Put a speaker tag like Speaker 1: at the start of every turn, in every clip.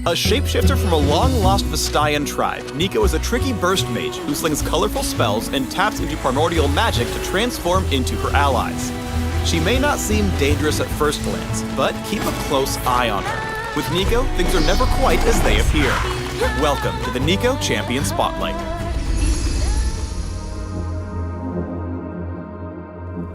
Speaker 1: A shapeshifter from a long-lost Vistayan tribe, Neeko is a tricky burst mage who slings colorful spells and taps into primordial magic to transform into her allies. She may not seem dangerous at first glance, but keep a close eye on her. With Neeko, things are never quite as they appear. Welcome to the Neeko Champion Spotlight.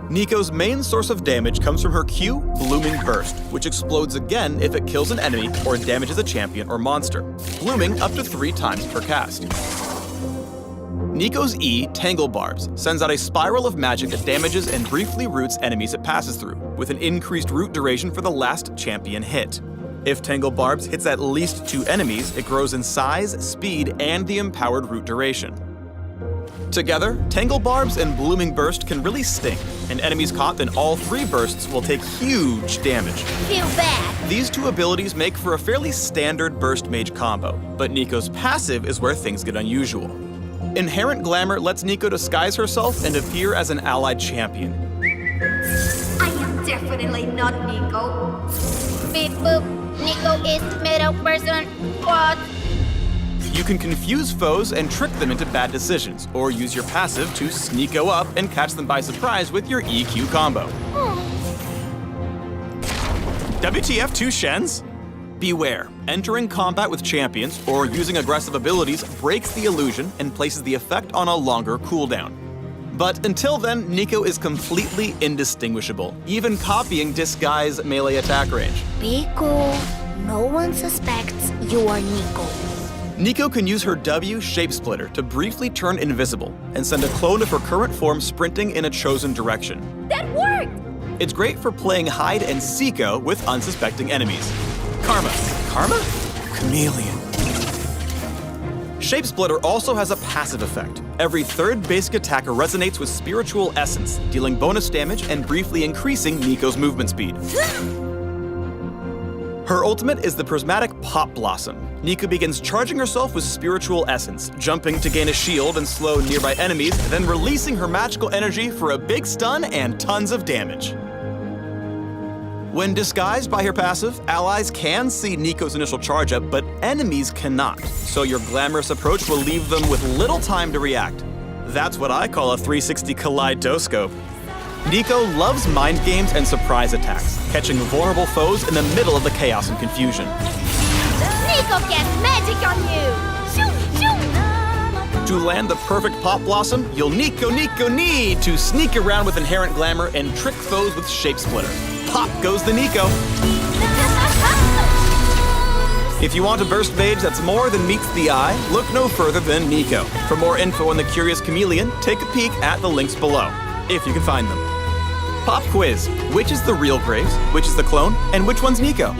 Speaker 1: Neeko's main source of damage comes from her Q, Blooming Burst, which explodes again if it kills an enemy or damages a champion or monster, blooming up to 3 times per cast. Neeko's E, Tangle Barbs, sends out a spiral of magic that damages and briefly roots enemies it passes through, with an increased root duration for the last champion hit. If Tangle Barbs hits at least 2 enemies, it grows in size, speed, and the empowered root duration. Together, Tangle Barbs and Blooming Burst can really sting, and enemies caught in all 3 bursts will take huge damage.
Speaker 2: Feel bad.
Speaker 1: These 2 abilities make for a fairly standard burst mage combo, but Neeko's passive is where things get unusual. Inherent Glamour lets Neeko disguise herself and appear as an allied champion.
Speaker 2: I am definitely not Neeko.
Speaker 3: Beep boop. Neeko is middle person. What?
Speaker 1: You can confuse foes and trick them into bad decisions, or use your passive to sneako up and catch them by surprise with your EQ combo. WTF 2 Shens? Beware, entering combat with champions or using aggressive abilities breaks the illusion and places the effect on a longer cooldown. But until then, Neeko is completely indistinguishable, even copying Disguise melee attack range.
Speaker 3: Be cool. No one suspects you are Neeko.
Speaker 1: Neeko can use her W, Shapesplitter, to briefly turn invisible and send a clone of her current form sprinting in a chosen direction.
Speaker 2: That worked!
Speaker 1: It's great for playing hide and seeko with unsuspecting enemies. Karma. Karma? Chameleon. Shapesplitter also has a passive effect. Every 3rd basic attacker resonates with Spiritual Essence, dealing bonus damage and briefly increasing Neeko's movement speed. Her ultimate is the Prismatic Pop Blossom. Neeko begins charging herself with Spiritual Essence, jumping to gain a shield and slow nearby enemies, then releasing her magical energy for a big stun and tons of damage. When disguised by her passive, allies can see Neeko's initial charge up, but enemies cannot, so your glamorous approach will leave them with little time to react. That's what I call a 360 kaleidoscope. Neeko loves mind games and surprise attacks, catching vulnerable foes in the middle of the chaos and confusion.
Speaker 2: Neeko gets magic on you! Shoot, shoot!
Speaker 1: To land the perfect Pop Blossom, you'll Neeko need to sneak around with Inherent Glamour and trick foes with Shapesplitter. Pop goes the Neeko! If you want a burst mage that's more than meets the eye, look no further than Neeko. For more info on the Curious Chameleon, take a peek at the links below, if you can find them. Pop quiz. Which is the real Graves, which is the clone, and which one's Neeko?